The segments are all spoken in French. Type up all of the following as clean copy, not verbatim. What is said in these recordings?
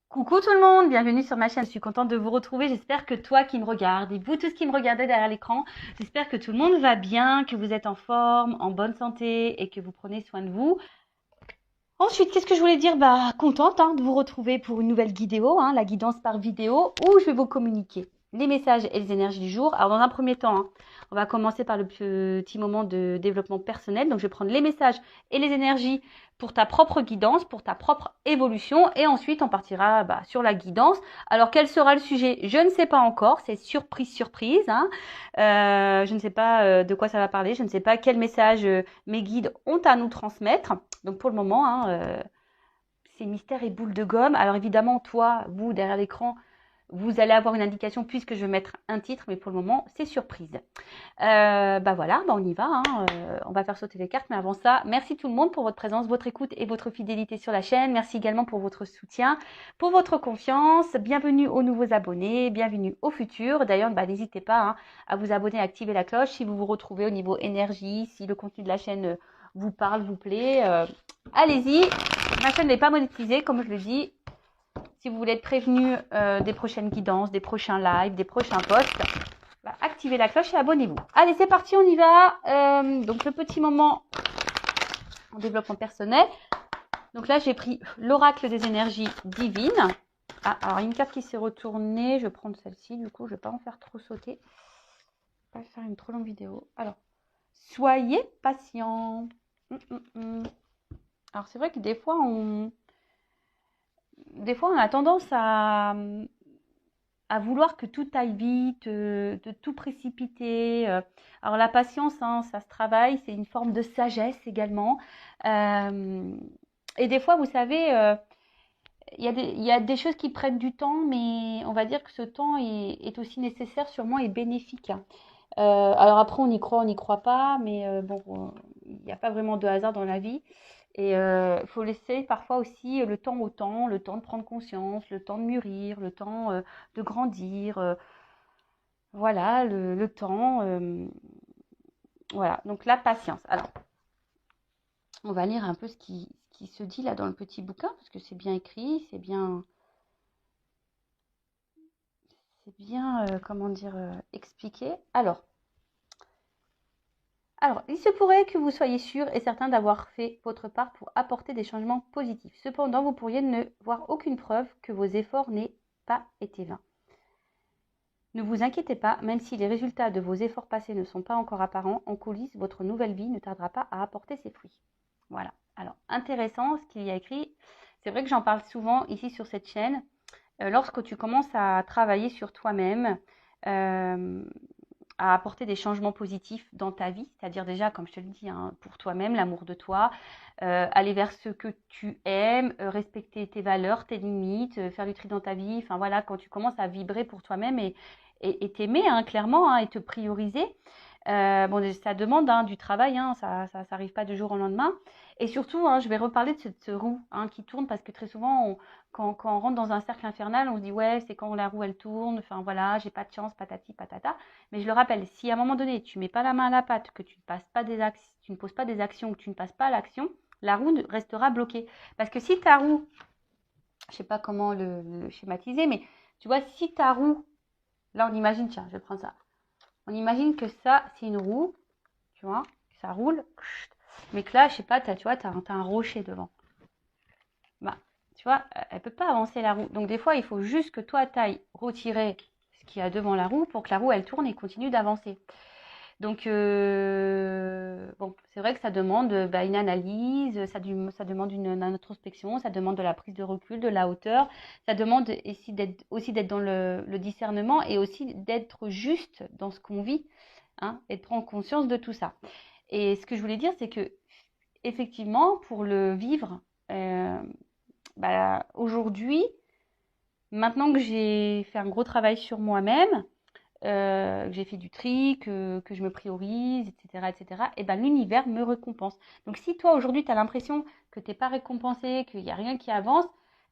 Coucou tout le monde, bienvenue sur ma chaîne, je suis contente de vous retrouver, j'espère que toi qui me regardes et vous tous qui me regardez derrière l'écran, j'espère que tout le monde va bien, que vous êtes en forme, en bonne santé et que vous prenez soin de vous. Ensuite, qu'est-ce que je voulais dire? Contente de vous retrouver pour une nouvelle vidéo, la guidance par vidéo, où je vais vous communiquer les messages et les énergies du jour. Alors, dans un premier temps, on va commencer par le petit moment de développement personnel. Donc, je vais prendre les messages et les énergies pour ta propre guidance, pour ta propre évolution. Et ensuite, on partira sur la guidance. Alors, quel sera le sujet? Je ne sais pas encore. C'est surprise, surprise. Je ne sais pas de quoi ça va parler. Je ne sais pas quel message mes guides ont à nous transmettre. Donc pour le moment, c'est mystère et boule de gomme. Alors évidemment, toi, vous, derrière l'écran, vous allez avoir une indication puisque je vais mettre un titre, mais pour le moment, c'est surprise. Voilà, on y va. On va faire sauter les cartes, mais avant ça, merci tout le monde pour votre présence, votre écoute et votre fidélité sur la chaîne. Merci également pour votre soutien, pour votre confiance. Bienvenue aux nouveaux abonnés, bienvenue aux futurs. D'ailleurs, n'hésitez pas à vous abonner, à activer la cloche si vous vous retrouvez au niveau énergie, si le contenu de la chaîne vous parle, vous plaît. Allez-y. Ma chaîne n'est pas monétisée, comme je le dis. Si vous voulez être prévenu des prochaines guidances, des prochains lives, des prochains posts, activez la cloche et abonnez-vous. Allez, c'est parti, on y va. Donc, le petit moment en développement personnel. Donc là, j'ai pris l'oracle des énergies divines. Alors, une carte qui s'est retournée. Je vais prendre celle-ci. Du coup, je ne vais pas en faire trop sauter. Je ne vais pas faire une trop longue vidéo. Alors, soyez patient. Alors, c'est vrai que des fois, on a tendance à vouloir que tout aille vite, de tout précipiter. Alors la patience, ça se travaille, c'est une forme de sagesse également. Et des fois, vous savez, il y a des choses qui prennent du temps, mais on va dire que ce temps est aussi nécessaire sûrement et bénéfique. Alors après, on y croit pas, mais il n'y a pas vraiment de hasard dans la vie. Et il faut laisser parfois aussi le temps au temps, le temps de prendre conscience, le temps de mûrir, le temps de grandir. Voilà, le temps. Voilà, donc la patience. Alors, on va lire un peu ce qui se dit là dans le petit bouquin, parce que c'est bien écrit, comment dire, expliqué. Alors, il se pourrait que vous soyez sûr et certain d'avoir fait votre part pour apporter des changements positifs. Cependant, vous pourriez ne voir aucune preuve que vos efforts n'aient pas été vains. Ne vous inquiétez pas, même si les résultats de vos efforts passés ne sont pas encore apparents, en coulisses, votre nouvelle vie ne tardera pas à apporter ses fruits. Voilà. Alors, intéressant ce qu'il y a écrit. C'est vrai que j'en parle souvent ici sur cette chaîne. Lorsque tu commences à travailler sur toi-même, euh, à apporter des changements positifs dans ta vie, c'est-à-dire déjà, comme je te le dis, pour toi-même, l'amour de toi, aller vers ce que tu aimes, respecter tes valeurs, tes limites, faire du tri dans ta vie, enfin voilà, quand tu commences à vibrer pour toi-même et t'aimer, clairement, et te prioriser, ça demande du travail, ça n'arrive pas du jour au lendemain. Et surtout, je vais reparler de cette roue qui tourne parce que très souvent, quand on rentre dans un cercle infernal, on se dit ouais, c'est quand la roue elle tourne, enfin voilà, j'ai pas de chance, patati patata. Mais je le rappelle, si à un moment donné, tu mets pas la main à la pâte, que tu ne passes pas tu ne poses pas des actions, que tu ne passes pas à l'action, la roue restera bloquée. Parce que si ta roue, je sais pas comment le schématiser, mais tu vois, si ta roue, là on imagine, tiens, je vais prendre ça. On imagine que ça, c'est une roue, tu vois, ça roule, mais que là, je sais pas, tu vois, t'as un rocher devant. Tu vois, elle peut pas avancer la roue. Donc des fois, il faut juste que toi, t'ailles retirer ce qu'il y a devant la roue pour que la roue, elle tourne et continue d'avancer. Donc, c'est vrai que ça demande une analyse, ça demande une introspection, ça demande de la prise de recul, de la hauteur, ça demande aussi d'être dans le discernement et aussi d'être juste dans ce qu'on vit, et de prendre conscience de tout ça. Et ce que je voulais dire, c'est que effectivement, pour le vivre, aujourd'hui, maintenant que j'ai fait un gros travail sur moi-même, que j'ai fait du tri, que je me priorise, etc., etc., et l'univers me récompense. Donc si toi aujourd'hui tu as l'impression que tu n'es pas récompensé, qu'il n'y a rien qui avance,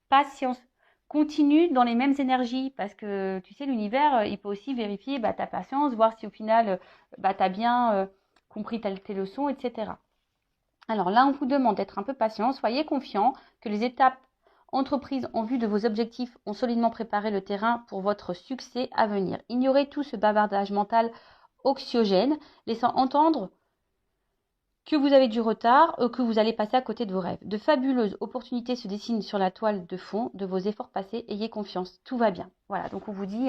patience. Continue dans les mêmes énergies parce que tu sais, l'univers, il peut aussi vérifier ta patience, voir si au final tu as bien compris tes leçons, etc. Alors là, on vous demande d'être un peu patient, soyez confiant que les étapes entreprises en vue de vos objectifs ont solidement préparé le terrain pour votre succès à venir. Ignorez tout ce bavardage mental anxiogène, laissant entendre que vous avez du retard, que vous allez passer à côté de vos rêves. De fabuleuses opportunités se dessinent sur la toile de fond de vos efforts passés. Ayez confiance, tout va bien. Voilà, donc on vous dit,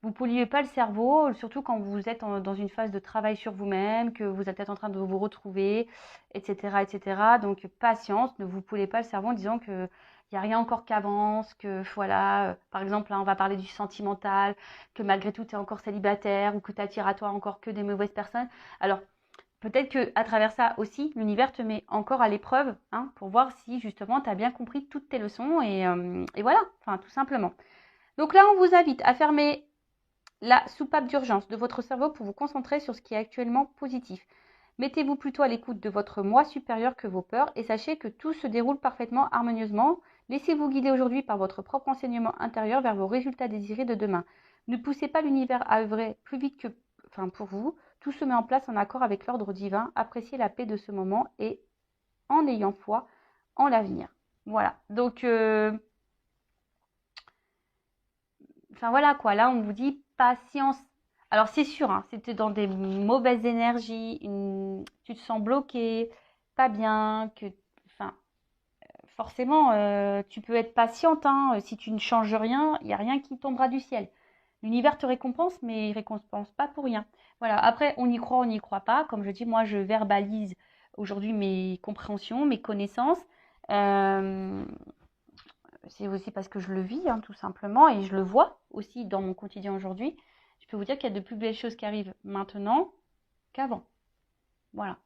vous ne polluez pas le cerveau, surtout quand vous êtes dans une phase de travail sur vous-même, que vous êtes peut-être en train de vous retrouver, etc., etc. Donc patience, ne vous polluez pas le cerveau en disant que il n'y a rien encore qui avance, que voilà, par exemple, là, on va parler du sentimental, que malgré tout, tu es encore célibataire ou que tu attires à toi encore que des mauvaises personnes. Alors, peut-être qu'à travers ça aussi, l'univers te met encore à l'épreuve pour voir si justement tu as bien compris toutes tes leçons et voilà, enfin tout simplement. Donc là, on vous invite à fermer la soupape d'urgence de votre cerveau pour vous concentrer sur ce qui est actuellement positif. Mettez-vous plutôt à l'écoute de votre moi supérieur que vos peurs et sachez que tout se déroule parfaitement harmonieusement. Laissez-vous guider aujourd'hui par votre propre enseignement intérieur vers vos résultats désirés de demain. Ne poussez pas l'univers à œuvrer plus vite que pour vous. Tout se met en place en accord avec l'ordre divin. Appréciez la paix de ce moment et en ayant foi en l'avenir. Voilà. Donc, voilà quoi. Là, on vous dit patience. Alors, c'est sûr, si tu es dans des mauvaises énergies, tu te sens bloqué, pas bien, forcément, tu peux être patiente. Si tu ne changes rien, il n'y a rien qui tombera du ciel. L'univers te récompense, mais il ne récompense pas pour rien. Voilà. Après, on y croit, on n'y croit pas. Comme je dis, moi, je verbalise aujourd'hui mes compréhensions, mes connaissances. C'est aussi parce que je le vis, tout simplement, et je le vois aussi dans mon quotidien aujourd'hui. Je peux vous dire qu'il y a de plus belles choses qui arrivent maintenant qu'avant. Voilà.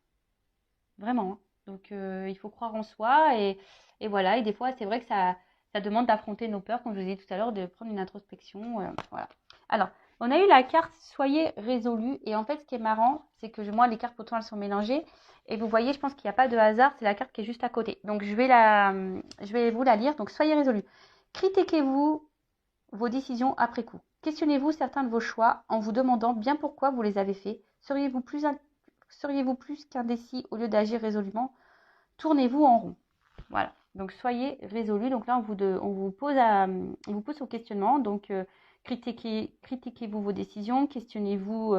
Vraiment. Donc, il faut croire en soi, et voilà. Et des fois, c'est vrai que ça demande d'affronter nos peurs, comme je vous ai dit tout à l'heure, de prendre une introspection. Voilà. Alors, on a eu la carte « Soyez résolu ». Et en fait, ce qui est marrant, c'est que moi, les cartes, pourtant, elles sont mélangées. Et vous voyez, je pense qu'il n'y a pas de hasard, c'est la carte qui est juste à côté. Donc, je vais vous la lire. Donc, soyez résolu. Critiquez-vous vos décisions après coup. Questionnez-vous certains de vos choix en vous demandant bien pourquoi vous les avez faits. Seriez-vous plus qu'indécis au lieu d'agir résolument? Tournez-vous en rond. Voilà. Donc, soyez résolu. Donc là, on vous pose au questionnement. Donc, critiquez-vous vos décisions. Questionnez-vous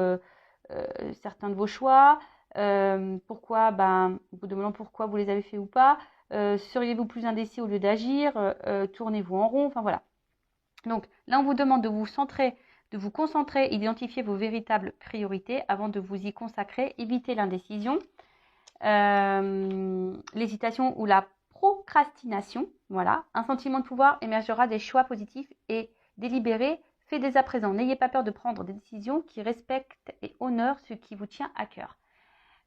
certains de vos choix. Pourquoi, vous demandant pourquoi vous les avez fait ou pas. Seriez-vous plus indécis au lieu d'agir? Tournez-vous en rond. Enfin, voilà. Donc, là, on vous demande de vous concentrer, identifier vos véritables priorités avant de vous y consacrer. Évitez l'indécision, l'hésitation ou la procrastination. Voilà. Un sentiment de pouvoir émergera des choix positifs et délibérés faits dès à présent. N'ayez pas peur de prendre des décisions qui respectent et honorent ce qui vous tient à cœur.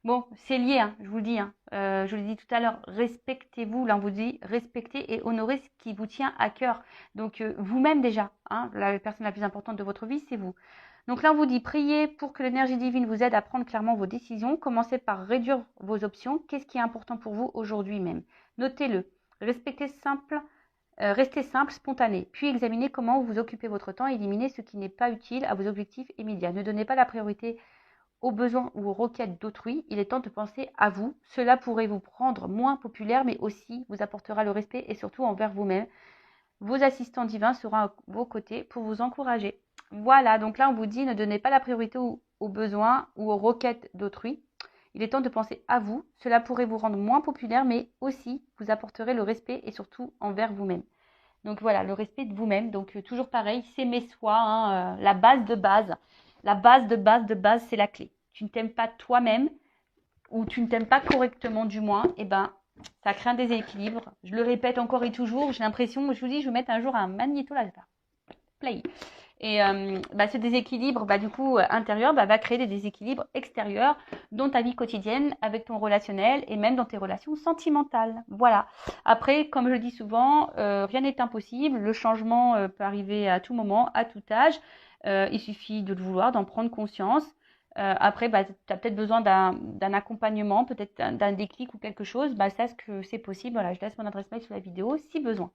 Bon, c'est lié, je vous le dis. Je vous l'ai dit tout à l'heure, respectez-vous. Là, on vous dit respectez et honorez ce qui vous tient à cœur. Donc, vous-même déjà, la personne la plus importante de votre vie, c'est vous. Donc là, on vous dit priez pour que l'énergie divine vous aide à prendre clairement vos décisions. Commencez par réduire vos options. Qu'est-ce qui est important pour vous aujourd'hui même? Notez-le. Restez simple, spontané. Puis examinez comment vous occupez votre temps et éliminez ce qui n'est pas utile à vos objectifs immédiats. Ne donnez pas la priorité aux besoins ou aux requêtes d'autrui. Il est temps de penser à vous. Cela pourrait vous rendre moins populaire, mais aussi vous apportera le respect et surtout envers vous-même. Vos assistants divins seront à vos côtés pour vous encourager. Voilà, donc là on vous dit ne donnez pas la priorité aux besoins ou aux requêtes d'autrui. Il est temps de penser à vous. Cela pourrait vous rendre moins populaire, mais aussi vous apporterez le respect et surtout envers vous-même. Donc voilà, le respect de vous-même. Donc toujours pareil, s'aimer soi, la base de base. La base de base, c'est la clé. Tu ne t'aimes pas toi-même ou tu ne t'aimes pas correctement du moins, ça crée un déséquilibre. Je le répète encore et toujours, j'ai l'impression, je vous dis, je vais mettre un jour un magnéto là, play. Et ce déséquilibre, du coup, intérieur, va créer des déséquilibres extérieurs dans ta vie quotidienne, avec ton relationnel et même dans tes relations sentimentales. Voilà. Après, comme je le dis souvent, rien n'est impossible. Le changement peut arriver à tout moment, à tout âge. Il suffit de le vouloir, d'en prendre conscience. Après, tu as peut-être besoin d'un accompagnement, peut-être d'un déclic ou quelque chose. Sache que c'est possible. Voilà, je laisse mon adresse mail sous la vidéo si besoin.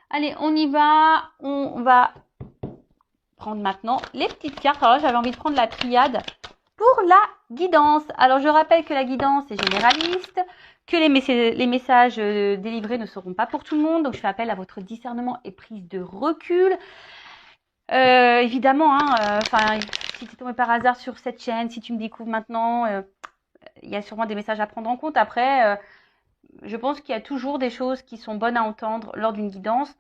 Allez, on y va. On va prendre maintenant les petites cartes. Alors là, j'avais envie de prendre la triade pour la guidance. Alors, je rappelle que la guidance est généraliste, que les messages délivrés ne seront pas pour tout le monde. Donc, je fais appel à votre discernement et prise de recul. Évidemment, si tu es tombé par hasard sur cette chaîne, si tu me découvres maintenant, il y a sûrement des messages à prendre en compte. Après, je pense qu'il y a toujours des choses qui sont bonnes à entendre lors d'une guidance.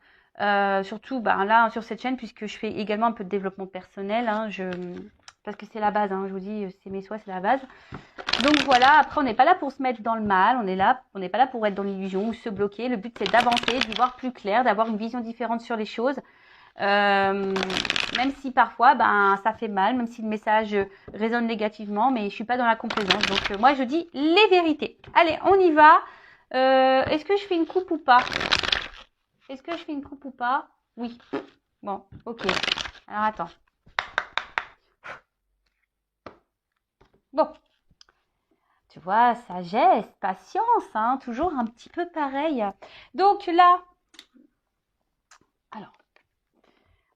Surtout là, sur cette chaîne, puisque je fais également un peu de développement personnel. Parce que c'est la base, je vous dis, c'est mes souhaits, c'est la base. Donc voilà, après on n'est pas là pour se mettre dans le mal, on n'est pas là pour être dans l'illusion ou se bloquer. Le but c'est d'avancer, d'y voir plus clair, d'avoir une vision différente sur les choses. Même si parfois ça fait mal, même si le message résonne négativement, mais je suis pas dans la complaisance. Donc moi je dis les vérités. Allez, on y va. Est-ce que je fais une coupe ou pas? Est-ce que je fais une coupe ou pas? Oui. Bon, ok. Alors attends. Bon. Tu vois, sagesse, patience, toujours un petit peu pareil. Donc là, alors,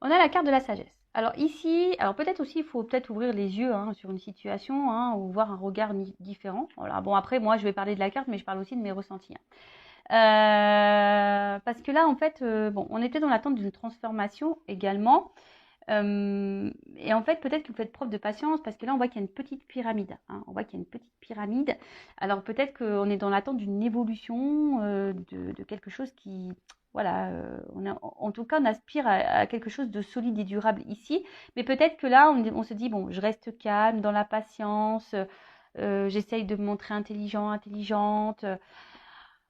on a la carte de la sagesse. Alors ici, peut-être aussi, il faut peut-être ouvrir les yeux sur une situation ou voir un regard différent. Voilà. Bon, après, moi, je vais parler de la carte, mais je parle aussi de mes ressentis. Parce que là, en fait, on était dans l'attente d'une transformation également. Et en fait, peut-être que vous faites preuve de patience parce que là, on voit qu'il y a une petite pyramide. On voit qu'il y a une petite pyramide. Alors peut-être qu'on est dans l'attente d'une évolution de quelque chose qui... Voilà, en tout cas, on aspire à quelque chose de solide et durable ici. Mais peut-être que là, on se dit, bon, je reste calme, dans la patience. J'essaye de me montrer intelligente.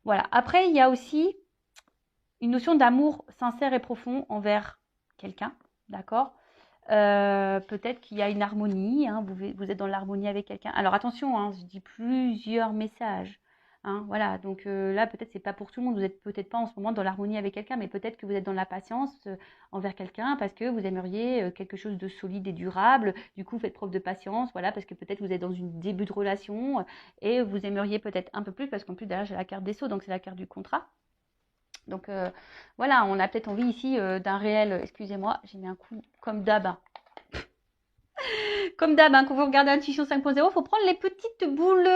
Voilà. Après, il y a aussi une notion d'amour sincère et profond envers quelqu'un. D'accord. Peut-être qu'il y a une harmonie, vous êtes dans l'harmonie avec quelqu'un. Alors attention, je dis plusieurs messages. Voilà, donc là peut-être c'est pas pour tout le monde, vous n'êtes peut-être pas en ce moment dans l'harmonie avec quelqu'un, mais peut-être que vous êtes dans la patience envers quelqu'un parce que vous aimeriez quelque chose de solide et durable. Du coup, vous faites preuve de patience, voilà, parce que peut-être vous êtes dans une début de relation et vous aimeriez peut-être un peu plus parce qu'en plus derrière j'ai la carte des sceaux, donc c'est la carte du contrat. Donc voilà, on a peut-être envie ici d'un réel, excusez-moi, j'ai mis un coup comme d'hab. Comme d'hab, quand vous regardez Intuition 5.0, il faut prendre les petites boules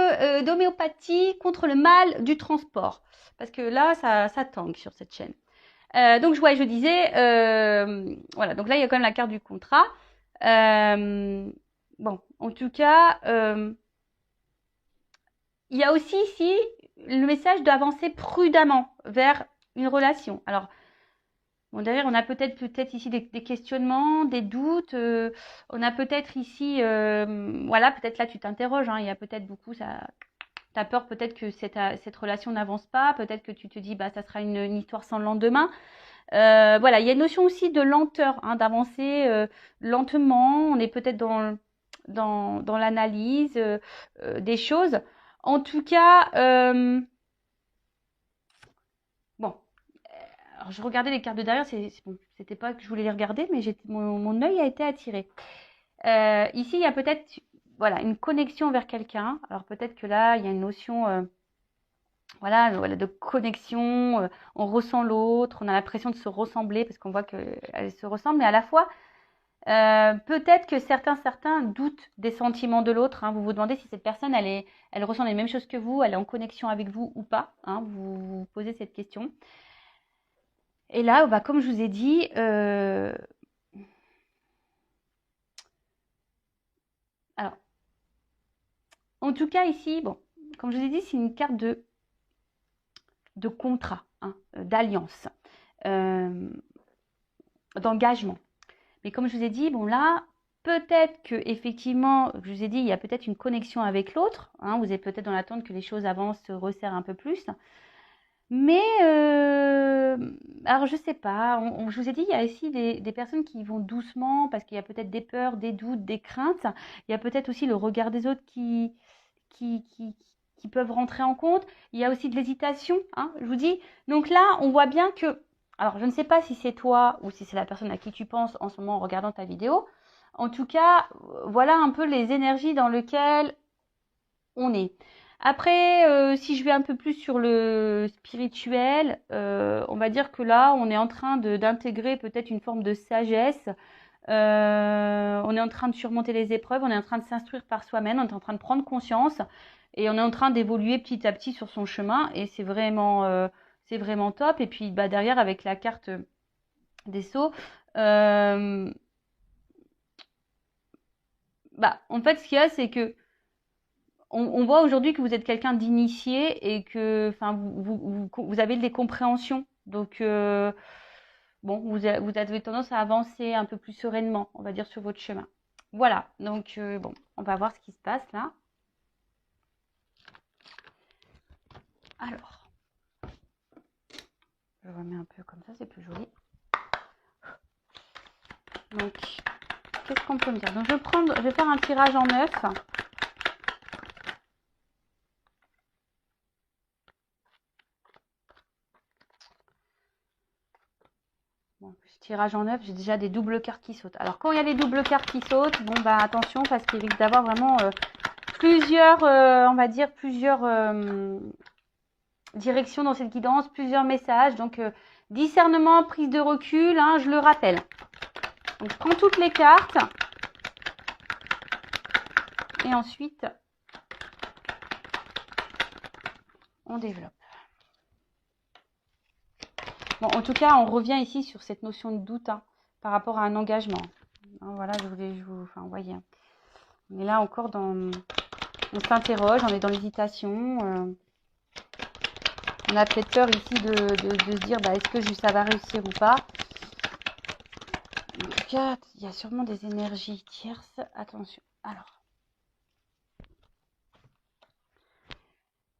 d'homéopathie contre le mal du transport. Parce que là, ça tangue sur cette chaîne. Donc je disais, voilà, donc là, il y a quand même la carte du contrat. Bon, en tout cas, il y a aussi ici le message d'avancer prudemment vers une relation. Alors, bon, derrière, on a peut-être ici des questionnements, des doutes. On a peut-être ici, voilà, peut-être là tu t'interroges. Il y a peut-être beaucoup, ça, t'as peur peut-être que cette relation n'avance pas. Peut-être que tu te dis, ça sera une histoire sans lendemain. Voilà, il y a une notion aussi de lenteur, d'avancer lentement. On est peut-être dans l'analyse des choses. En tout cas, bon. Alors, je regardais les cartes de derrière, bon, c'était pas que je voulais les regarder, mais mon œil a été attiré. Ici, il y a peut-être une connexion vers quelqu'un. Alors peut-être que là, il y a une notion voilà, de connexion. On ressent l'autre, on a l'impression de se ressembler parce qu'on voit qu'elle se ressemble, mais à la fois, peut-être que certains doutent des sentiments de l'autre. Vous vous demandez si cette personne, elle ressent les mêmes choses que vous, elle est en connexion avec vous ou pas. Vous vous posez cette question. Et là, comme je vous ai dit, alors, en tout cas ici, bon, comme je vous ai dit, c'est une carte de contrat, d'alliance, d'engagement. Mais comme je vous ai dit, bon là, peut-être que effectivement, je vous ai dit, il y a peut-être une connexion avec l'autre. Vous êtes peut-être dans l'attente que les choses avancent, se resserrent un peu plus. Mais, alors je sais pas, je vous ai dit, il y a aussi des personnes qui vont doucement parce qu'il y a peut-être des peurs, des doutes, des craintes. Il y a peut-être aussi le regard des autres qui peuvent rentrer en compte. Il y a aussi de l'hésitation, je vous dis. Donc là, on voit bien que, alors je ne sais pas si c'est toi ou si c'est la personne à qui tu penses en ce moment en regardant ta vidéo. En tout cas, voilà un peu les énergies dans lesquelles on est. Après, si je vais un peu plus sur le spirituel, on va dire que là, on est en train d'intégrer peut-être une forme de sagesse. On est en train de surmonter les épreuves, on est en train de s'instruire par soi-même, on est en train de prendre conscience et on est en train d'évoluer petit à petit sur son chemin, et c'est vraiment top. Et puis bah, derrière, avec la carte des Sceaux, bah, en fait, ce qu'il y a, c'est que on voit aujourd'hui que vous êtes quelqu'un d'initié et que enfin, vous avez des compréhensions. Donc, bon, vous avez tendance à avancer un peu plus sereinement, on va dire, sur votre chemin. Voilà, donc bon, on va voir ce qui se passe là. Alors, je remets un peu comme ça, c'est plus joli. Donc, qu'est-ce qu'on peut me dire? Donc, je vais faire un tirage en 9. Bon, tirage en 9, j'ai déjà des doubles cartes qui sautent. Alors, quand il y a des doubles cartes qui sautent, bon, bah attention, parce qu'il risque d'avoir vraiment plusieurs, on va dire, plusieurs directions dans cette guidance, plusieurs messages. Donc, discernement, prise de recul, hein, je le rappelle. Donc, je prends toutes les cartes. Et ensuite, on développe. Bon, en tout cas, on revient ici sur cette notion de doute hein, par rapport à un engagement. Hein, voilà, enfin, vous voyez. On est là encore dans... On s'interroge, on est dans l'hésitation. On a peut-être peur ici de se dire, bah, est-ce que ça va réussir ou pas? En tout cas, il y a sûrement des énergies tierces. Attention. Alors.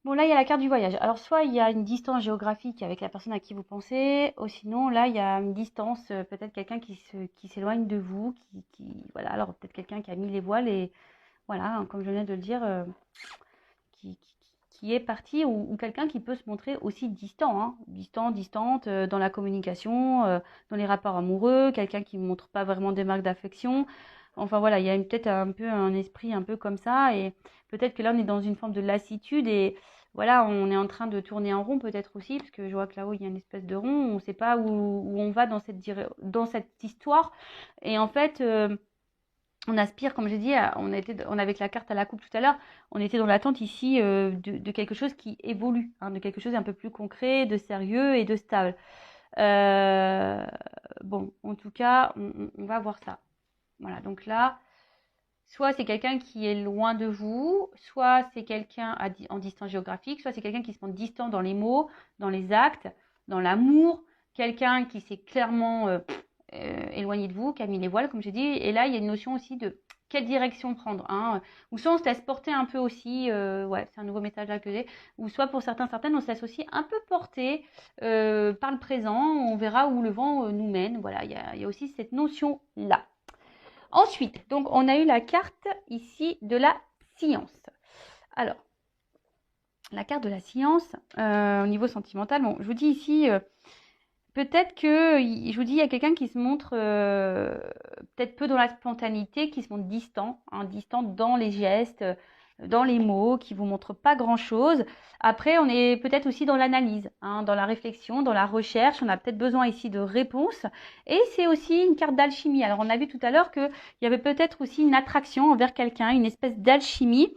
Bon, là, il y a la carte du voyage. Alors, soit il y a une distance géographique avec la personne à qui vous pensez, ou sinon, là, il y a une distance, peut-être quelqu'un qui s'éloigne de vous, voilà, alors peut-être quelqu'un qui a mis les voiles et, voilà, hein, comme je viens de le dire, qui, qui est parti, ou quelqu'un qui peut se montrer aussi distant, hein, distante, dans la communication, dans les rapports amoureux, quelqu'un qui ne montre pas vraiment des marques d'affection. Enfin, voilà, il y a peut-être un peu un esprit un peu comme ça, et peut-être que là, on est dans une forme de lassitude, et voilà, on est en train de tourner en rond peut-être aussi, parce que je vois que là-haut, il y a une espèce de rond, on ne sait pas où on va dans cette histoire. Et en fait, on aspire, comme j'ai dit, on avait avec la carte à la coupe tout à l'heure, on était dans l'attente ici de quelque chose qui évolue, hein, de quelque chose un peu plus concret, de sérieux et de stable. Euh, bon, en tout cas, on va voir ça. Voilà, donc là, soit c'est quelqu'un qui est loin de vous, soit c'est quelqu'un en distance géographique, soit c'est quelqu'un qui se montre distant dans les mots, dans les actes, dans l'amour, quelqu'un qui s'est clairement éloigné de vous, qui a mis les voiles, comme j'ai dit. Et là, il y a une notion aussi de quelle direction prendre. Hein. Ou soit on se laisse porter un peu aussi, ouais, c'est un nouveau message là que j'ai, ou soit pour certaines, on se laisse aussi un peu porter par le présent, on verra où le vent nous mène. Voilà, il y a aussi cette notion-là. Ensuite, donc on a eu la carte ici de la science. Alors, la carte de la science, au niveau sentimental, bon, je vous dis ici, peut-être que, je vous dis, il y a quelqu'un qui se montre peut-être peu dans la spontanéité, qui se montre distant, hein, distant dans les gestes, dans les mots, qui vous montre pas grand-chose. Après, on est peut-être aussi dans l'analyse, hein, dans la réflexion, dans la recherche. On a peut-être besoin ici de réponses. Et c'est aussi une carte d'alchimie. Alors, on a vu tout à l'heure qu'il y avait peut-être aussi une attraction envers quelqu'un, une espèce d'alchimie.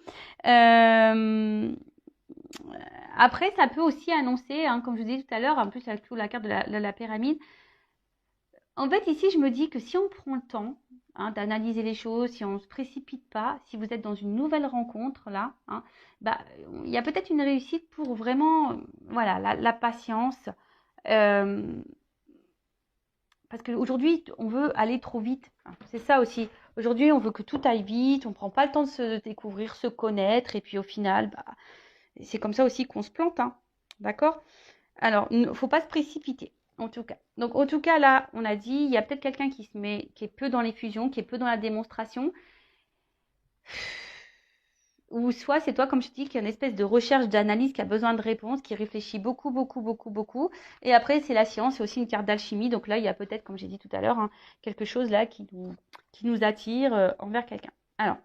Après, ça peut aussi annoncer, hein, comme je vous disais tout à l'heure, en plus avec la carte de la pyramide. En fait, ici, je me dis que si on prend le temps hein, d'analyser les choses, si on ne se précipite pas, si vous êtes dans une nouvelle rencontre, là, hein, bah, il y a peut-être une réussite pour vraiment, voilà, la patience. Euh, parce qu'aujourd'hui, on veut aller trop vite. C'est ça aussi. Aujourd'hui, on veut que tout aille vite, on ne prend pas le temps de se découvrir, se connaître, et puis au final, bah, c'est comme ça aussi qu'on se plante. Hein. D'accord? Alors, il ne faut pas se précipiter, en tout cas. Donc, en tout cas, là, on a dit, il y a peut-être quelqu'un qui est peu dans les fusions, qui est peu dans la démonstration. Ou soit c'est toi, comme je dis, qui a une espèce de recherche, d'analyse, qui a besoin de réponses, qui réfléchit beaucoup, beaucoup, beaucoup, beaucoup. Et après, c'est la science, c'est aussi une carte d'alchimie. Donc là, il y a peut-être, comme j'ai dit tout à l'heure, hein, quelque chose là qui nous attire envers quelqu'un. Alors,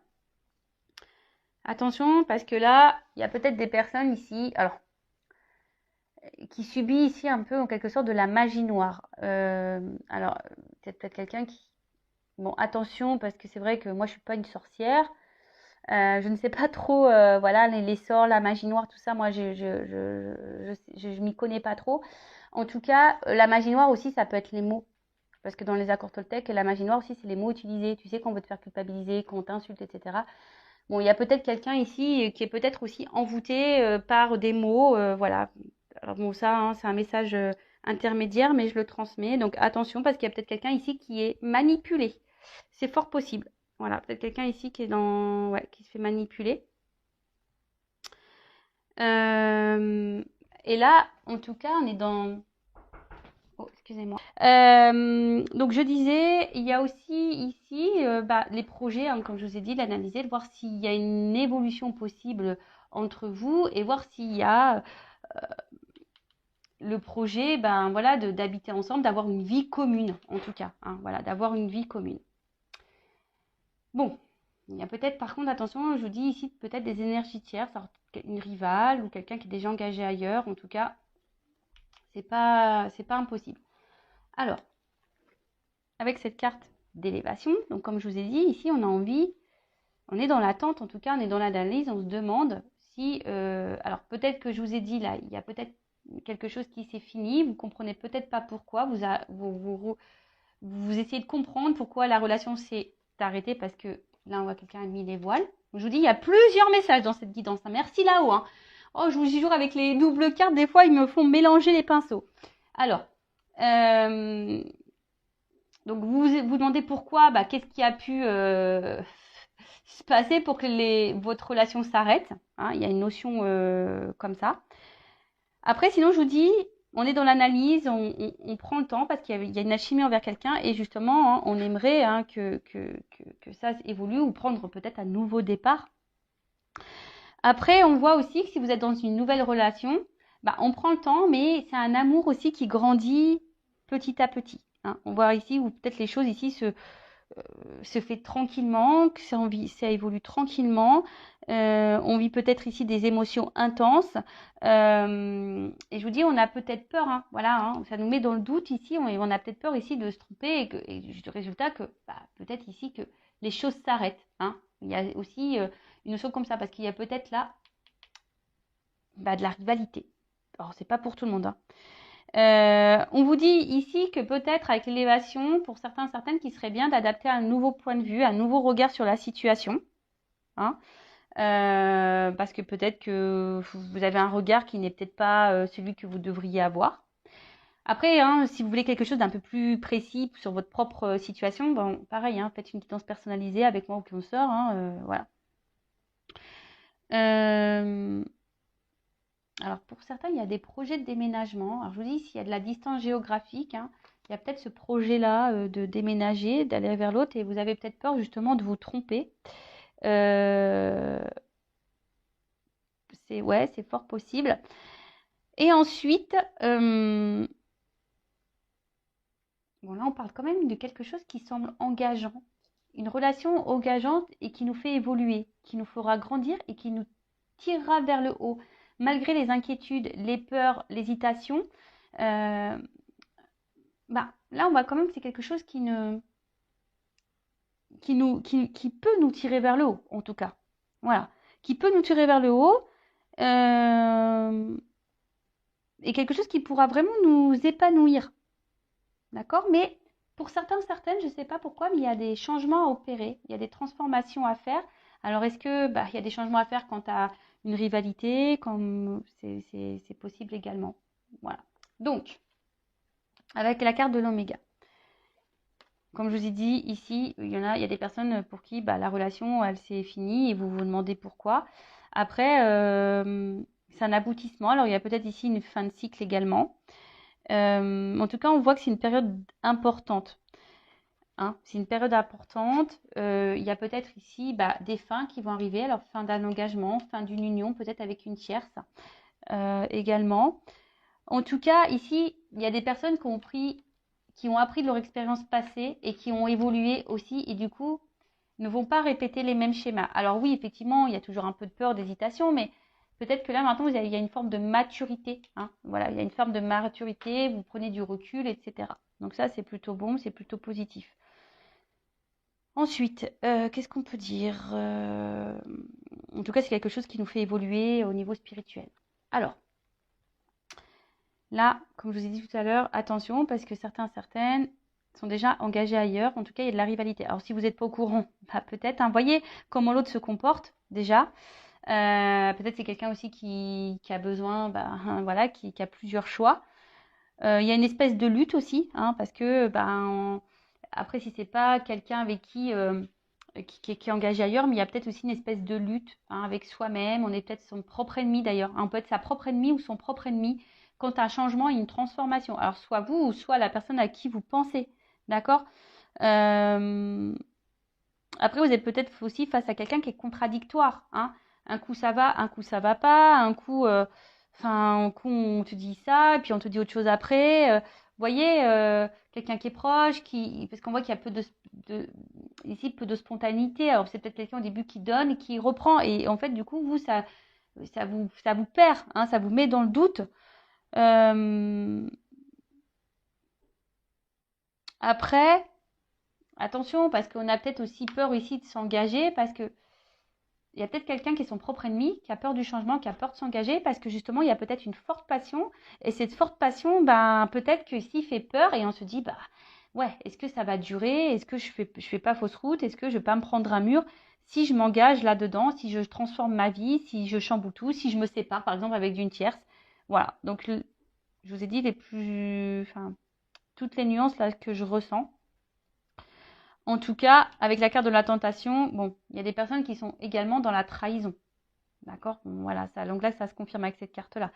attention, parce que là, il y a peut-être des personnes ici, alors, qui subit ici un peu en quelque sorte de la magie noire. Alors, peut-être quelqu'un qui... Bon, attention, parce que c'est vrai que moi, je suis pas une sorcière. Je ne sais pas trop, voilà, les sorts, la magie noire, tout ça, moi, je m'y connais pas trop. En tout cas, la magie noire aussi, ça peut être les mots. Parce que dans les accords Toltec, la magie noire aussi, c'est les mots utilisés. Tu sais, qu'on veut te faire culpabiliser, qu'on t'insulte, etc. Bon, il y a peut-être quelqu'un ici qui est peut-être aussi envoûté par des mots, voilà. Alors bon, ça, hein, c'est un message intermédiaire, mais je le transmets. Donc attention, parce qu'il y a peut-être quelqu'un ici qui est manipulé. C'est fort possible. Voilà, peut-être quelqu'un ici qui est dans, ouais, qui se fait manipuler. Euh, et là, en tout cas, on est dans. Oh, excusez-moi. Donc je disais, il y a aussi ici les projets, hein, comme je vous ai dit, l'analyser, de voir s'il y a une évolution possible entre vous et voir s'il y a le projet, ben voilà, d'habiter ensemble, d'avoir une vie commune, en tout cas, hein, voilà, d'avoir une vie commune. Bon, il y a peut-être, par contre, attention, je vous dis ici, peut-être des énergies tierces, alors, une rivale ou quelqu'un qui est déjà engagé ailleurs, en tout cas, c'est pas impossible. Alors, avec cette carte d'élévation, donc comme je vous ai dit, ici, on a envie, on est dans l'attente, en tout cas, on est dans l'analyse, on se demande si, alors peut-être que je vous ai dit là, il y a peut-être quelque chose qui s'est fini, vous comprenez peut-être pas pourquoi, vous essayez de comprendre pourquoi la relation s'est arrêtée, parce que là, on voit quelqu'un a mis les voiles. Je vous dis, il y a plusieurs messages dans cette guidance. Merci là-haut. Hein. Oh, je vous jure, avec les doubles cartes, des fois, ils me font mélanger les pinceaux. Alors, donc vous vous demandez pourquoi, qu'est-ce qui a pu se passer pour que votre relation s'arrête. Hein, il y a une notion comme ça. Après, sinon, je vous dis, on est dans l'analyse, on prend le temps parce qu'il y a une alchimie envers quelqu'un et justement, hein, on aimerait que ça évolue ou prendre peut-être un nouveau départ. Après, on voit aussi que si vous êtes dans une nouvelle relation, on prend le temps, mais c'est un amour aussi qui grandit petit à petit. Hein. On voit ici où peut-être les choses ici se fait tranquillement, que ça évolue tranquillement. On vit peut-être ici des émotions intenses. Et je vous dis, on a peut-être peur, hein, voilà, hein, ça nous met dans le doute ici, on a peut-être peur ici de se tromper et du résultat que peut-être ici que les choses s'arrêtent. Hein. Il y a aussi une notion comme ça, parce qu'il y a peut-être là de la rivalité. Alors, c'est pas pour tout le monde. Hein. On vous dit ici que peut-être avec l'élévation, pour certains, certaines, qu'il serait bien d'adapter un nouveau point de vue, un nouveau regard sur la situation. Hein, parce que peut-être que vous avez un regard qui n'est peut-être pas celui que vous devriez avoir. Après, hein, si vous voulez quelque chose d'un peu plus précis sur votre propre situation, bon, pareil, hein, faites une guidance personnalisée avec moi ou qu'on sort. Hein, voilà. Alors pour certains, il y a des projets de déménagement. Alors je vous dis, s'il y a de la distance géographique, hein, il y a peut-être ce projet-là de déménager, d'aller vers l'autre, et vous avez peut-être peur justement de vous tromper. C'est fort possible. Et ensuite, bon là on parle quand même de quelque chose qui semble engageant. Une relation engageante et qui nous fait évoluer, qui nous fera grandir et qui nous tirera vers le haut. Malgré les inquiétudes, les peurs, l'hésitation, là on voit quand même que c'est quelque chose qui peut nous tirer vers le haut, en tout cas. Voilà. Qui peut nous tirer vers le haut. Et quelque chose qui pourra vraiment nous épanouir. D'accord? Mais pour certains, certaines, je ne sais pas pourquoi, mais il y a des changements à opérer, il y a des transformations à faire. Alors, est-ce que il y a des changements à faire quant à une rivalité, comme c'est possible également. Voilà. Donc, avec la carte de l'oméga. Comme je vous ai dit, ici, il y a des personnes pour qui la relation, elle s'est finie et vous vous demandez pourquoi. Après, c'est un aboutissement. Alors, il y a peut-être ici une fin de cycle également. En tout cas, on voit que c'est une période importante. Hein. C'est une période importante. Il y a peut-être ici des fins qui vont arriver. Alors, fin d'un engagement, fin d'une union, peut-être avec une tierce également. En tout cas, ici, il y a des personnes qui ont appris de leur expérience passée et qui ont évolué aussi et du coup, ne vont pas répéter les mêmes schémas. Alors oui, effectivement, il y a toujours un peu de peur, d'hésitation, mais peut-être que là, maintenant, il y a une forme de maturité. Hein. Voilà, il y a une forme de maturité, vous prenez du recul, etc. Donc ça, c'est plutôt bon, c'est plutôt positif. Ensuite, qu'est-ce qu'on peut dire? En tout cas, c'est quelque chose qui nous fait évoluer au niveau spirituel. Alors, là, comme je vous ai dit tout à l'heure, attention parce que certaines sont déjà engagés ailleurs. En tout cas, il y a de la rivalité. Alors, si vous n'êtes pas au courant, bah, peut-être, hein, voyez comment l'autre se comporte déjà. Peut-être c'est quelqu'un aussi qui a besoin, bah, voilà, qui a plusieurs choix. Il y a une espèce de lutte aussi, hein, parce que ben, après, si c'est pas quelqu'un avec qui est engagé ailleurs, mais il y a peut-être aussi une espèce de lutte, hein, avec soi-même. On est peut-être son propre ennemi d'ailleurs, hein. On peut être sa propre ennemie ou son propre ennemi quand un changement et une transformation. Alors, soit vous ou soit la personne à qui vous pensez. D'accord. Euh, Après, vous êtes peut-être aussi face à quelqu'un qui est contradictoire, hein. Un coup ça va, un coup ça va pas, un coup on te dit ça, et puis on te dit autre chose après. Vous voyez, quelqu'un qui est proche, parce qu'on voit qu'il y a ici peu de spontanéité. Alors c'est peut-être quelqu'un au début qui donne et qui reprend, et en fait du coup vous ça vous perd, hein, ça vous met dans le doute. Euh, Après, attention parce qu'on a peut-être aussi peur ici de s'engager parce que il y a peut-être quelqu'un qui est son propre ennemi, qui a peur du changement, qui a peur de s'engager, parce que justement, il y a peut-être une forte passion. Et cette forte passion, ben, peut-être que ici fait peur et on se dit, bah, ouais, est-ce que ça va durer? Est-ce que je fais pas fausse route? Est-ce que je vais pas me prendre un mur? Si je m'engage là-dedans, si je transforme ma vie, si je chamboule tout, si je me sépare, par exemple, avec d'une tierce. Voilà. Donc, je vous ai dit toutes les nuances là que je ressens. En tout cas, avec la carte de la tentation, bon, il y a des personnes qui sont également dans la trahison. D'accord. Bon, voilà, ça, donc là, ça se confirme avec cette carte-là.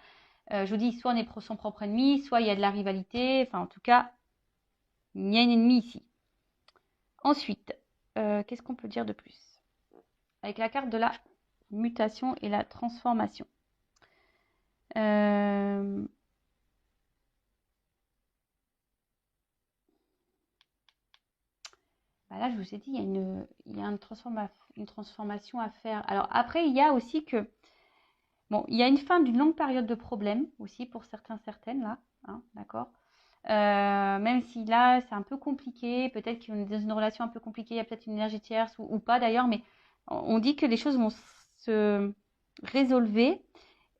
Je vous dis, soit on est son propre ennemi, soit il y a de la rivalité. Enfin, en tout cas, il y a une ennemie ici. Ensuite, qu'est-ce qu'on peut dire de plus? Avec la carte de la mutation et la transformation. Bah là, je vous ai dit, il y a une transformation à faire. Alors après, il y a aussi que, bon, il y a une fin d'une longue période de problème aussi pour certaines là, hein, d'accord. Même si là, c'est un peu compliqué, peut-être qu'on est dans une relation un peu compliquée, il y a peut-être une énergie tierce ou pas d'ailleurs, mais on dit que les choses vont se résolver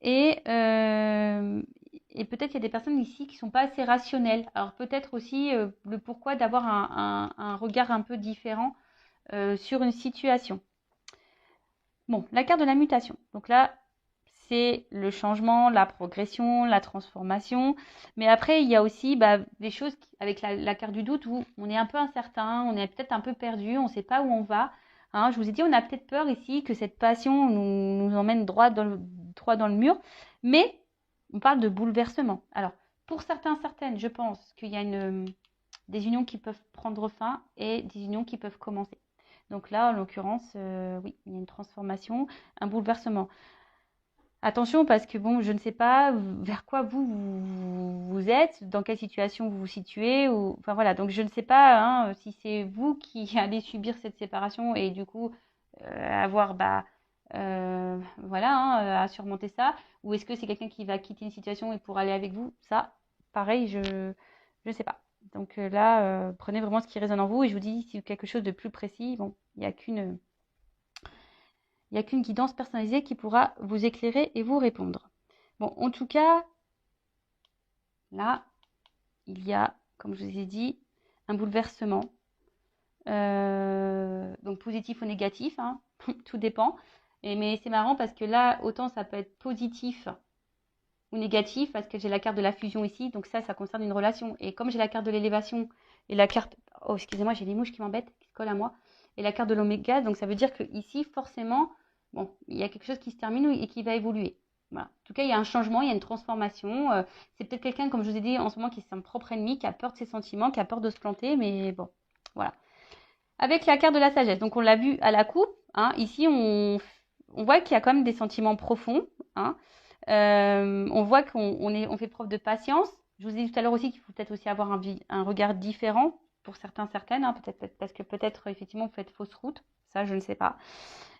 et, euh, et peut-être qu'il y a des personnes ici qui ne sont pas assez rationnelles. Alors peut-être aussi le pourquoi d'avoir un regard un peu différent sur une situation. Bon, la carte de la mutation. Donc là, c'est le changement, la progression, la transformation. Mais après, il y a aussi des choses avec la carte du doute où on est un peu incertain, on est peut-être un peu perdu, on ne sait pas où on va. Hein, je vous ai dit, on a peut-être peur ici que cette passion nous emmène droit dans le mur. Mais on parle de bouleversement. Alors, pour certaines, je pense qu'il y a des unions qui peuvent prendre fin et des unions qui peuvent commencer. Donc là, en l'occurrence, oui, il y a une transformation, un bouleversement. Attention parce que bon, je ne sais pas vers quoi vous êtes, dans quelle situation vous vous situez, ou enfin voilà. Donc je ne sais pas, hein, si c'est vous qui allez subir cette séparation et du coup avoir voilà, hein, à surmonter ça, ou est-ce que c'est quelqu'un qui va quitter une situation et pour aller avec vous? Ça, pareil, je ne sais pas. Donc là, prenez vraiment ce qui résonne en vous et je vous dis si quelque chose de plus précis, bon, il n'y a qu'une guidance personnalisée qui pourra vous éclairer et vous répondre. Bon, en tout cas, là, il y a, comme je vous ai dit, un bouleversement. Donc positif ou négatif, hein, tout dépend. Mais c'est marrant parce que là, autant ça peut être positif ou négatif parce que j'ai la carte de la fusion ici. Donc ça concerne une relation. Et comme j'ai la carte de l'élévation et la carte... Oh, excusez-moi, j'ai les mouches qui m'embêtent, qui se collent à moi. Et la carte de l'oméga, donc ça veut dire que ici, forcément, bon, il y a quelque chose qui se termine et qui va évoluer. Voilà. En tout cas, il y a un changement, il y a une transformation. C'est peut-être quelqu'un, comme je vous ai dit en ce moment, qui est son propre ennemi, qui a peur de ses sentiments, qui a peur de se planter, mais bon, voilà. Avec la carte de la sagesse, donc on l'a vu à la coupe, hein, ici on voit qu'il y a quand même des sentiments profonds, hein. On voit qu'on fait preuve de patience. Je vous ai dit tout à l'heure aussi qu'il faut peut-être aussi avoir un regard différent pour certaines, hein, peut-être parce que peut-être effectivement vous faites fausse route, ça je ne sais pas.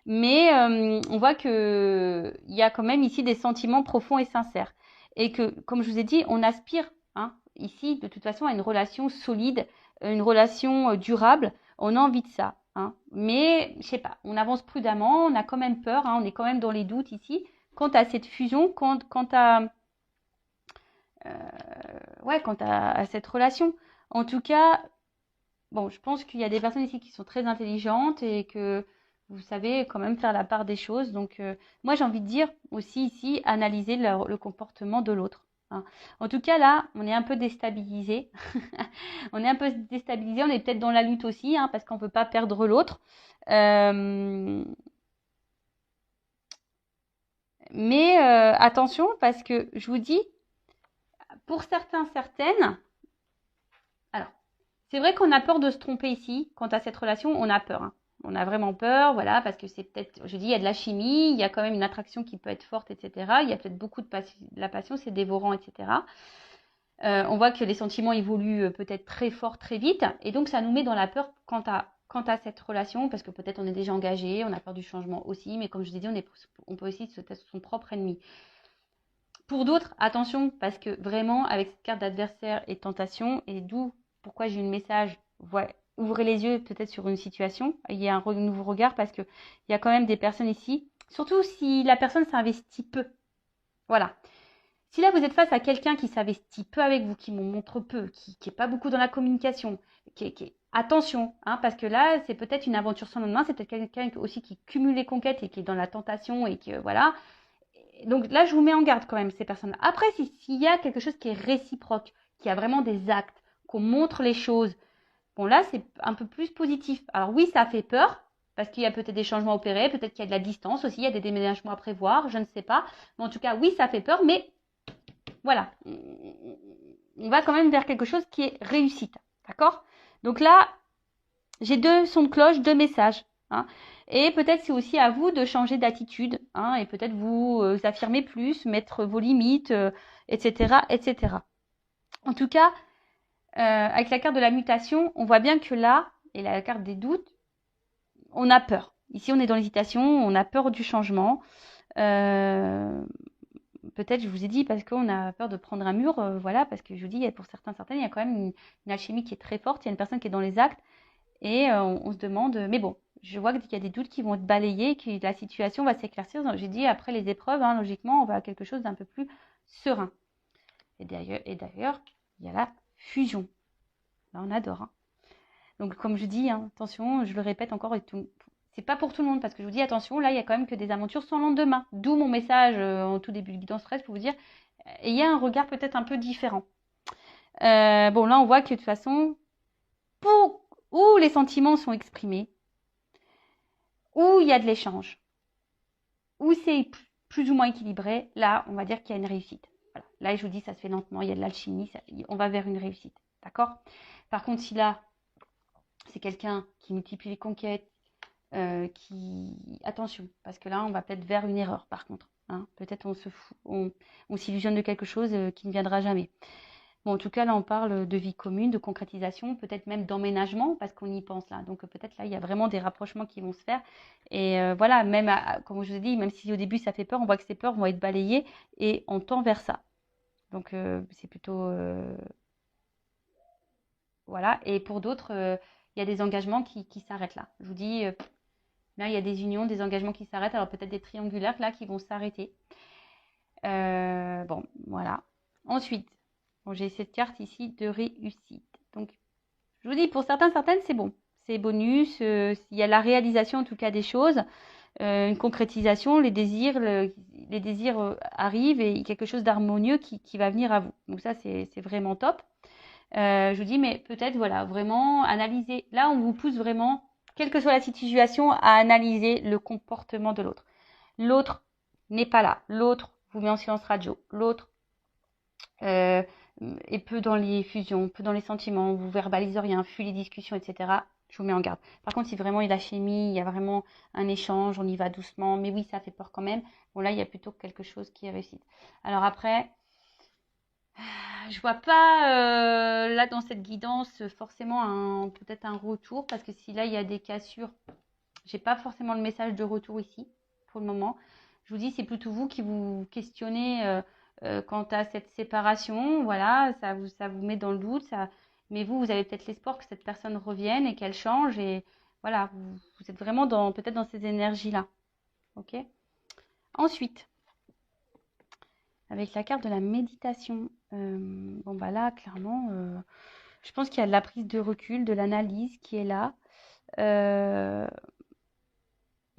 Mais on voit qu'il y a quand même ici des sentiments profonds et sincères. Et que, comme je vous ai dit, on aspire, hein, ici de toute façon à une relation solide, une relation durable. On a envie de ça. hein. Mais, je sais pas, on avance prudemment, on a quand même peur, hein, on est quand même dans les doutes ici. Quant à cette fusion, quant à cette relation. En tout cas, bon, je pense qu'il y a des personnes ici qui sont très intelligentes et que vous savez quand même faire la part des choses. Donc, moi, j'ai envie de dire aussi ici, analyser le comportement de l'autre, hein. En tout cas, là, on est un peu déstabilisé. On est un peu déstabilisé. On est peut-être dans la lutte aussi, hein, parce qu'on ne peut pas perdre l'autre. Mais attention, parce que je vous dis, pour certains, certaines, alors, c'est vrai qu'on a peur de se tromper ici. Quant à cette relation, on a peur, hein. On a vraiment peur, voilà, parce que c'est peut-être, je dis, il y a de la chimie, il y a quand même une attraction qui peut être forte, etc. Il y a peut-être beaucoup de la passion, c'est dévorant, etc. On voit que les sentiments évoluent peut-être très fort, très vite, et donc ça nous met dans la peur quant à cette relation, parce que peut-être on est déjà engagé, on a peur du changement aussi, mais comme je vous ai dit, on peut aussi être son propre ennemi. Pour d'autres, attention, parce que vraiment, avec cette carte d'adversaire et tentation, et d'où pourquoi j'ai eu le message, ouvrez les yeux peut-être sur une situation, il y a un nouveau regard, parce qu'il y a quand même des personnes ici, surtout si la personne s'investit peu. Voilà. Si là, vous êtes face à quelqu'un qui s'investit peu avec vous, qui montre peu, qui n'est pas beaucoup dans la communication, attention, hein, parce que là, c'est peut-être une aventure sans lendemain, c'est peut-être quelqu'un aussi qui cumule les conquêtes et qui est dans la tentation et que, voilà. Donc là, je vous mets en garde quand même, ces personnes. Après, s'il y a quelque chose qui est réciproque, qui a vraiment des actes, qu'on montre les choses, bon là, c'est un peu plus positif. Alors oui, ça fait peur, parce qu'il y a peut-être des changements opérés, peut-être qu'il y a de la distance aussi, il y a des déménagements à prévoir, je ne sais pas. Mais en tout cas, oui, ça fait peur, mais voilà, on va quand même vers quelque chose qui est réussite. D'accord? Donc là, j'ai deux sons de cloche, deux messages, hein. Et peut-être c'est aussi à vous de changer d'attitude, hein, et peut-être vous affirmer plus, mettre vos limites, etc., etc. En tout cas, avec la carte de la mutation, on voit bien que là, et la carte des doutes, on a peur. Ici, on est dans l'hésitation, on a peur du changement. Peut-être, je vous ai dit, parce qu'on a peur de prendre un mur, voilà, parce que je vous dis, pour certaines, il y a quand même une alchimie qui est très forte, il y a une personne qui est dans les actes, et on se demande, mais bon, je vois qu'il y a des doutes qui vont être balayés, que la situation va s'éclaircir. J'ai dit, après les épreuves, hein, logiquement, on va à quelque chose d'un peu plus serein. Et d'ailleurs, il y a la fusion. Là, on adore, hein. Donc, comme je dis, hein, attention, je le répète encore, c'est pas pour tout le monde, parce que je vous dis, attention, là, il y a quand même que des aventures sans lendemain. D'où mon message en tout début de guidance stress pour vous dire, ayez un regard peut-être un peu différent. Bon, là, on voit que de toute façon, où les sentiments sont exprimés, où il y a de l'échange, où c'est plus ou moins équilibré, là, on va dire qu'il y a une réussite. Voilà. Là, je vous dis, ça se fait lentement, il y a de l'alchimie, on va vers une réussite. D'accord? Par contre, si là, c'est quelqu'un qui multiplie les conquêtes, attention, parce que là, on va peut-être vers une erreur, par contre, hein. Peut-être on s'illusionne de quelque chose qui ne viendra jamais. Bon, en tout cas, là, on parle de vie commune, de concrétisation, peut-être même d'emménagement, parce qu'on y pense là. Donc, peut-être là, il y a vraiment des rapprochements qui vont se faire. Et voilà, même, comme je vous ai dit, même si au début, ça fait peur, on voit que ces peurs vont être balayées et on tend vers ça. Donc, c'est plutôt... voilà. Et pour d'autres, il y a des engagements qui s'arrêtent là. Je vous dis, là, il y a des unions, des engagements qui s'arrêtent. Alors, peut-être des triangulaires là qui vont s'arrêter. Bon, voilà. Ensuite, bon, j'ai cette carte ici de réussite. Donc, je vous dis, pour certaines, c'est bon. C'est bonus. Il y a la réalisation, en tout cas, des choses. Une concrétisation, les désirs arrivent et quelque chose d'harmonieux qui va venir à vous. Donc ça, c'est vraiment top. Je vous dis, mais peut-être, voilà, vraiment analyser. Là, on vous pousse vraiment, quelle que soit la situation, à analyser le comportement de l'autre. L'autre n'est pas là. L'autre vous met en silence radio. L'autre est peu dans les fusions, peu dans les sentiments, vous verbalise rien, fuit les discussions, etc. Je vous mets en garde. Par contre, si vraiment il y a la chimie, il y a vraiment un échange, on y va doucement, mais oui, ça fait peur quand même. Bon, là, il y a plutôt quelque chose qui est réussi. Alors après, je vois pas là dans cette guidance forcément peut-être un retour, parce que si là il y a des cassures, j'ai pas forcément le message de retour ici pour le moment. Je vous dis, c'est plutôt vous qui vous questionnez quant à cette séparation. Voilà, ça vous met dans le doute. Mais vous avez peut-être l'espoir que cette personne revienne et qu'elle change. Et voilà, vous êtes vraiment peut-être dans ces énergies-là. Ok. Ensuite, avec la carte de la méditation, bon bah là, clairement, je pense qu'il y a de la prise de recul, de l'analyse qui est là. En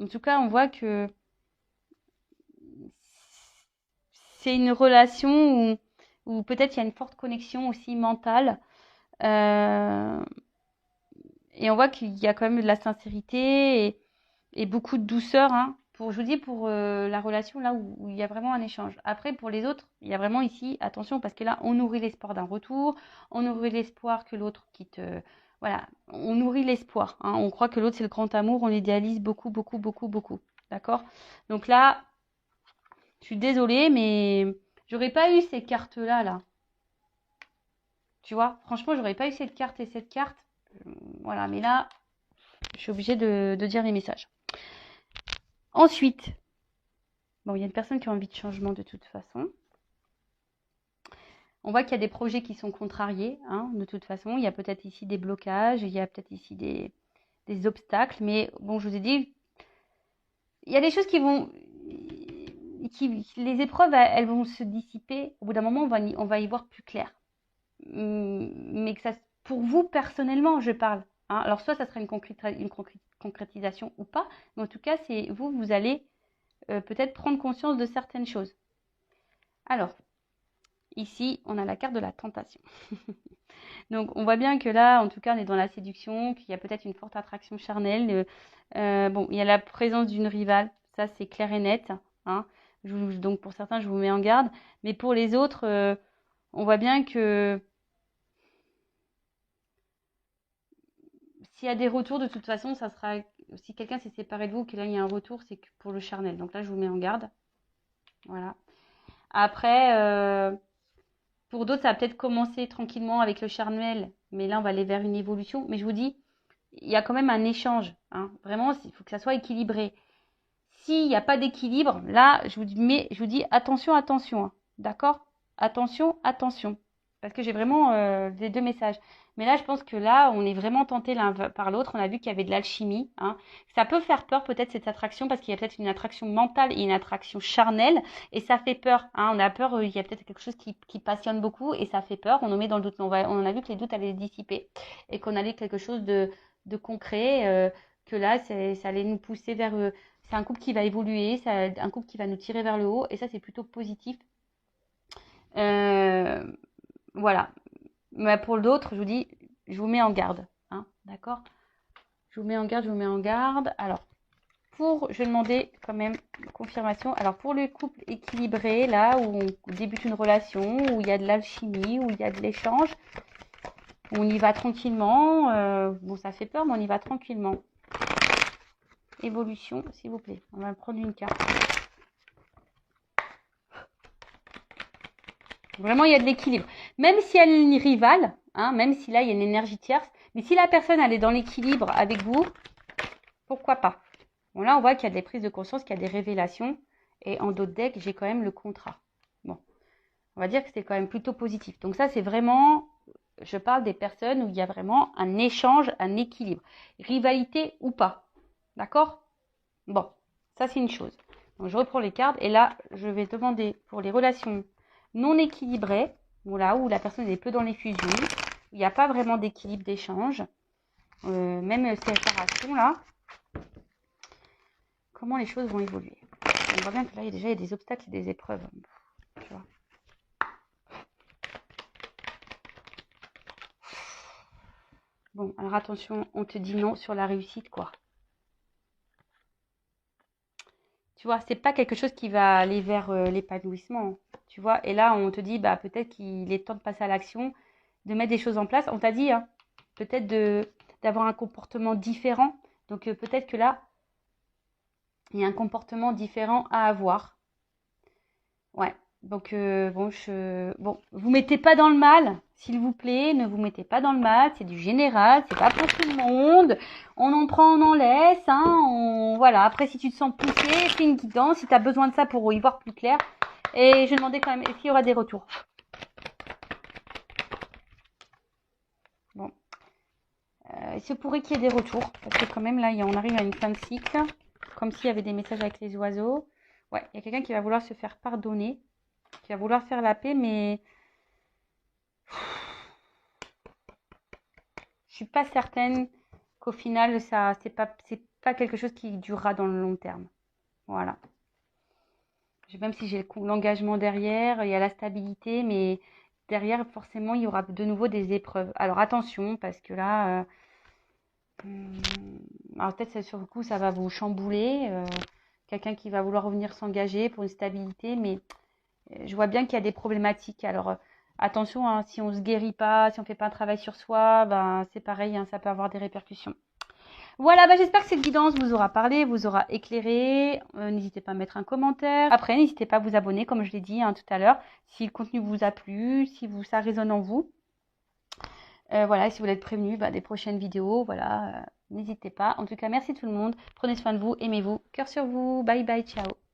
tout cas, on voit que c'est une relation où peut-être il y a une forte connexion aussi mentale. Et on voit qu'il y a quand même de la sincérité et beaucoup de douceur, hein, je vous dis, pour la relation là où il y a vraiment un échange. Après, pour les autres, il y a vraiment ici, attention, parce que là, on nourrit l'espoir d'un retour, on nourrit l'espoir que l'autre quitte. Voilà, on nourrit l'espoir. Hein, on croit que l'autre, c'est le grand amour, on l'idéalise beaucoup, beaucoup, beaucoup, beaucoup. D'accord? Donc là, je suis désolée, mais j'aurais pas eu ces cartes-là, là. Tu vois, franchement, j'aurais pas eu cette carte et cette carte. Voilà, mais là, je suis obligée de dire les messages. Ensuite, bon, il y a une personne qui a envie de changement de toute façon. On voit qu'il y a des projets qui sont contrariés, hein, de toute façon. Il y a peut-être ici des blocages, il y a peut-être ici des obstacles. Mais bon, je vous ai dit, il y a des choses qui vont... les épreuves, elles vont se dissiper. Au bout d'un moment, on va y voir plus clair. Mais que ça, pour vous, personnellement, je parle. Hein. Alors, soit ça sera une concrétisation ou pas. Mais en tout cas, c'est vous allez peut-être prendre conscience de certaines choses. Alors, ici, on a la carte de la tentation. Donc, on voit bien que là, en tout cas, on est dans la séduction, qu'il y a peut-être une forte attraction charnelle. Bon, il y a la présence d'une rivale, ça c'est clair et net. Hein. Donc, pour certains, je vous mets en garde. Mais pour les autres, on voit bien que s'il y a des retours, de toute façon, ça sera... Si quelqu'un s'est séparé de vous, que là, il y a un retour, c'est pour le charnel. Donc là, je vous mets en garde. Voilà. Après, pour d'autres, ça va peut-être commencer tranquillement avec le charnel, mais là, on va aller vers une évolution. Mais je vous dis, il y a quand même un échange. Hein. Vraiment, il faut que ça soit équilibré. S'il n'y a pas d'équilibre, là, je vous dis attention, attention. Hein. D'accord? Attention, attention. Parce que j'ai vraiment les deux messages. Mais là, je pense que là, on est vraiment tenté l'un par l'autre. On a vu qu'il y avait de l'alchimie. Hein. Ça peut faire peur peut-être cette attraction parce qu'il y a peut-être une attraction mentale et une attraction charnelle. Et ça fait peur. Hein. On a peur, il y a peut-être quelque chose qui passionne beaucoup et ça fait peur. On nous met dans le doute. On en a vu que les doutes allaient se dissiper et qu'on allait quelque chose de concret. Que là, ça allait nous pousser vers... c'est un couple qui va évoluer, c'est un couple qui va nous tirer vers le haut et ça, c'est plutôt positif. Voilà. Mais pour d'autres, je vous dis, je vous mets en garde. Hein, d'accord? Je vous mets en garde, je vous mets en garde. Alors, je vais demander quand même une confirmation. Alors, pour le couple équilibré, là, où on débute une relation, où il y a de l'alchimie, où il y a de l'échange, on y va tranquillement. Bon, ça fait peur, mais on y va tranquillement. Évolution, s'il vous plaît. On va prendre une carte. Vraiment, il y a de l'équilibre. Même si elle est une rivale, hein, même si là, il y a une énergie tierce, mais si la personne, elle est dans l'équilibre avec vous, pourquoi pas? Bon, là, on voit qu'il y a des prises de conscience, qu'il y a des révélations. Et en d'autres decks, j'ai quand même le contrat. Bon, on va dire que c'est quand même plutôt positif. Donc ça, c'est vraiment, je parle des personnes où il y a vraiment un échange, un équilibre. Rivalité ou pas. D'accord? Bon, ça, c'est une chose. Donc, je reprends les cartes. Et là, je vais demander pour les relations non équilibrées, voilà, où la personne est peu dans les fusions, il n'y a pas vraiment d'équilibre d'échange, même séparation là, comment les choses vont évoluer. On voit bien que là, il y a des obstacles et des épreuves. Tu vois. Bon, alors attention, on te dit non sur la réussite, quoi. Tu vois, c'est pas quelque chose qui va aller vers l'épanouissement. Tu vois, et là, on te dit, bah, peut-être qu'il est temps de passer à l'action, de mettre des choses en place. On t'a dit, hein, peut-être d'avoir un comportement différent. Donc, peut-être que là, il y a un comportement différent à avoir. Ouais. Donc, bon, vous mettez pas dans le mal, s'il vous plaît. Ne vous mettez pas dans le mal. C'est du général. C'est pas pour tout le monde. On en prend, on en laisse. Hein, voilà. Après, si tu te sens poussé, fais une guidance. Si tu as besoin de ça pour y voir plus clair. Et je demandais quand même, est-ce qu'il y aura des retours? Bon. il se pourrait qu'il y ait des retours. Parce que quand même, là, on arrive à une fin de cycle. Comme s'il y avait des messages avec les oiseaux. Ouais, il y a quelqu'un qui va vouloir se faire pardonner. Qui va vouloir faire la paix, mais je suis pas certaine qu'au final, c'est pas quelque chose qui durera dans le long terme. Voilà. Même si j'ai l'engagement derrière, il y a la stabilité, mais derrière, forcément, il y aura de nouveau des épreuves. Alors attention, parce que là, alors peut-être sur le coup, ça va vous chambouler. Quelqu'un qui va vouloir revenir s'engager pour une stabilité, mais je vois bien qu'il y a des problématiques. Alors attention, hein, si on se guérit pas, si on fait pas un travail sur soi, ben c'est pareil, hein, ça peut avoir des répercussions. Voilà, bah j'espère que cette guidance vous aura parlé, vous aura éclairé. N'hésitez pas à mettre un commentaire. Après, n'hésitez pas à vous abonner, comme je l'ai dit tout à l'heure, si le contenu vous a plu, si ça résonne en vous. Voilà, si vous voulez être prévenu des prochaines vidéos, voilà, n'hésitez pas. En tout cas, merci tout le monde. Prenez soin de vous, aimez-vous. Cœur sur vous. Bye bye, ciao.